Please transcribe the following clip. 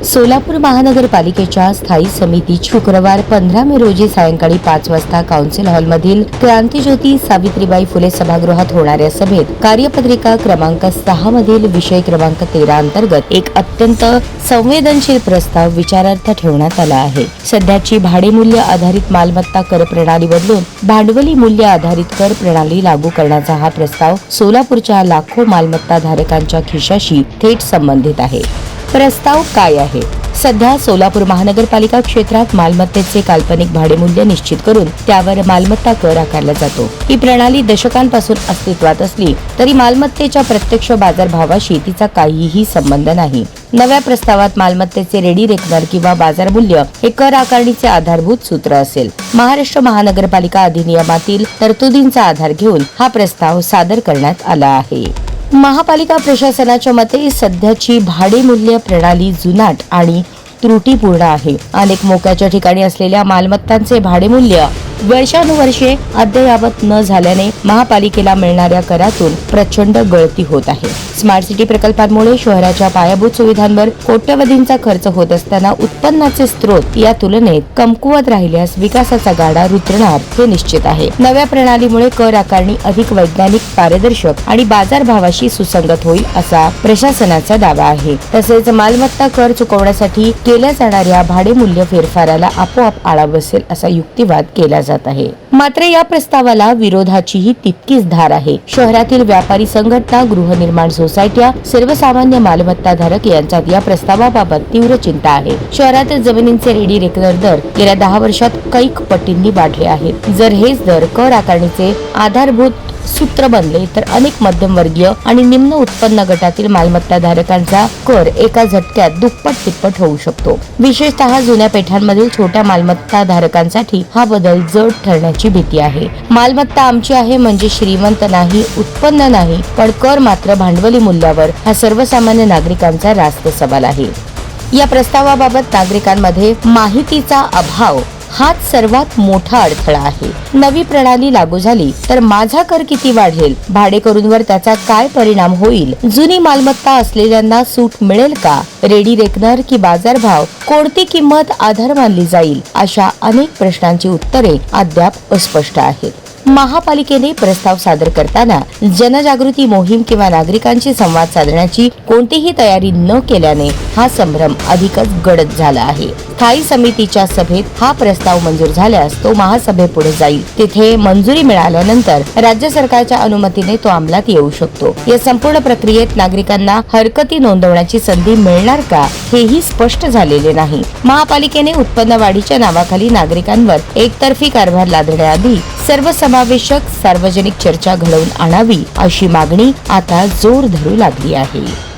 सोलापूर महानगरपालिकेच्या स्थायी समितीची शुक्रवार 15 मे रोजी सायंकाळी 5 वाजता काउन्सिल हॉलमधील क्रांतिज्योती सावित्रीबाई फुले सभागृहात होणाऱ्या सभेत कार्यपत्रिका क्रमांक 6 मधील विषय क्रमांक 13 अंतर्गत एक अत्यंत संवेदनशील प्रस्ताव विचारार्थ ठेवण्यात आला आहे। सध्याची भाडेमूल्य आधारित मालमत्ता कर प्रणाली बदलून भांडवली मूल्य आधारित कर प्रणाली लागू करण्याचा हा प्रस्ताव सोलापूरच्या लाखो मालमत्ता धारकांच्या खिशाशी थेट संबंधित आहे। प्रस्ताव काय आहे? सध्या सोलापूर महानगरपालिका क्षेत्रात मालमत्तेचे काल्पनिक भाडेमूल्य निश्चित करून त्यावर मालमत्ता कर आकारला जातो। ही प्रणाली दशकांपासून अस्तित्वात असली तरी मालमत्तेच्या प्रत्यक्ष बाजारभावाशी तिचा काहीही संबंध नाही। नव्या प्रस्तावात मालमत्तेचे रेडी रेकनर किंवा बाजारमूल्य हे कर आकारणीचे आधारभूत सूत्र असेल। महाराष्ट्र महानगरपालिका अधिनियमातील तरतुदींचा आधार घेऊन हा प्रस्ताव सादर करण्यात आला आहे। महापालिका प्रशासनाच्या मते सध्याची भाडेमूल्य प्रणाली जुनाट आणि त्रुटीपूर्ण आहे। अनेक मोक्याच्या ठिकाणी असलेल्या मालमत्तांचे भाडेमूल्य वर्षानुवर्षे अद्ययावत न झाल्याने महापालिकेला मिळणाऱ्या करातून प्रचंड गळती होत आहे। स्मार्ट सिटी प्रकल्पांमुळे शहराच्या पायाभूत सुविधांवर कोट्यवधींचा खर्च होत असताना उत्पन्नाचे स्रोत या तुलनेत कमकुवत राहिल्यास विकासाचा गाडा रुतणार हे निश्चित आहे। नव्या प्रणालीमुळे कर आकारणी अधिक वैज्ञानिक, पारदर्शक आणि बाजारभावाशी सुसंगत होईल असा प्रशासनाचा दावा आहे। तसेच मालमत्ता कर चुकवण्यासाठी केल्या जाणाऱ्या भाडेमूल्य फेरफाराला आपोआप आळा बसेल असा युक्तिवाद केला जात आहे। मात्र या प्रस्तावाला विरोधाचीही तितकीच धार आहे। शहरातील व्यापारी संघटना, गृहनिर्माण सोसायट्या, सर्वसामान्य मालमत्ता धारक यांच्यात या प्रस्तावाबाबत तीव्र चिंता आहे। शहरातील जमिनींचे रेडी रेकनर दर गेल्या 10 वर्षात कैक पटींनी वाढले आहेत। जर हेच दर कर आकारणीचे आधारभूत सूत्र बनले तर अनेक मध्यमवर्गीय आणि निम्न उत्पन्न गटातील मालमत्ता धारकांचा कर एका झटक्यात दुप्पट तिप्पट होऊ शकतो। विशेषतः जुन्या पेठांमधील छोट्या मालमत्ता धारकांसाठी हा बदल जड ठरण्याची भीती आहे। मालमत्ता आमची आहे म्हणजे श्रीमंत नाही, उत्पन्न नाही, पण कर मात्र भांडवली मूल्यावर हा सर्वसामान्य नागरिकांचा रास्त सवाल आहे। या प्रस्तावाबाबत नागरिकांमध्ये माहितीचा अभाव हाच सर्वात मोठा अडथळा आहे। नवी प्रणाली लागू झाली तर माझा कर किती वाढेल? भाडेकरूंवर त्याचा काय परिणाम होईल? जुनी मालमत्ता असलेल्यांना सूट मिळेल का? रेडी रेकनर की बाजारभाव? कोणती किंमत आधार मानली जाईल? अशा अनेक प्रश्नांची उत्तरे अद्याप अस्पष्ट आहेत। महापालिकेने प्रस्ताव सादर करताना जनजागृती मोहीम किंवा नागरिकांशी संवाद साधण्याची कोणतीही तयारी न केल्याने हा संभ्रम अधिकच गडद झाला आहे। स्थायी समितीच्या सभेत हा प्रस्ताव मंजूर झाल्यास तो महासभेपुढे जाईल। तिथे मंजुरी मिळाल्यानंतर राज्य सरकारच्या अनुमतीने तो अंमलात येऊ शकतो। या संपूर्ण प्रक्रियेत नागरिकांना हरकती नोंदवण्याची संधी मिळणार का हेही स्पष्ट झालेले नाही। महापालिकेने उत्पन्न वाढीच्या नावाखाली नागरिकांवर एकतर्फी कारभार लादण्याआधी सर्वसमावेशक सार्वजनिक चर्चा घडवून आणावी अशी मागणी आता जोर धरू लागली आहे।